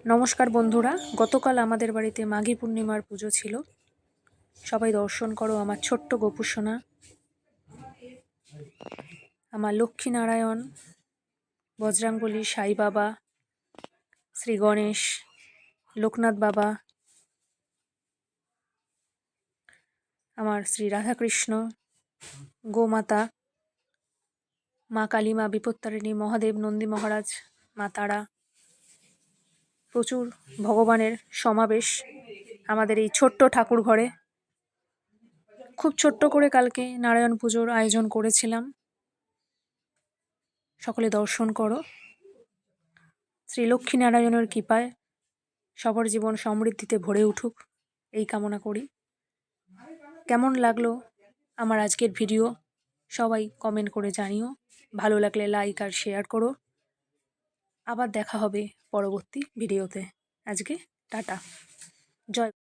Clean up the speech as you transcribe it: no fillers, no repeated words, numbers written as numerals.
নমস্কার বন্ধুরা, গতকাল আমাদের বাড়িতে মাঘী পূর্ণিমার পুজো ছিল। সবাই দর্শন করো আমার ছোট্ট গোপুসোনা, আমার লক্ষ্মীনারায়ণ, বজরাঙ্গলী, সাই বাবা, শ্রী গণেশ, লোকনাথ বাবা, আমার শ্রী রাধাকৃষ্ণ, গোমাতা, মা কালী, মা বিপত্তারিণী, মহাদেব, নন্দী মহারাজ, মা তারা, প্রচুর ভগবানের সমাবেশ আমাদের এই ছোট্ট ঠাকুর ঘরে। খুব ছোট্ট করে কালকে নারায়ণ পুজোর আয়োজন করেছিলাম। সকলে দর্শন করো। শ্রী লক্ষ্মীনারায়ণের কৃপায় সবার জীবন সমৃদ্ধিতে ভরে উঠুক, এই কামনা করি। কেমন লাগলো আমার আজকের ভিডিও সবাই কমেন্ট করে জানিও। ভালো লাগলে লাইক আর শেয়ার করো। আবার দেখা হবে পরবর্তী ভিডিওতে। আজকে টাটা, জয়।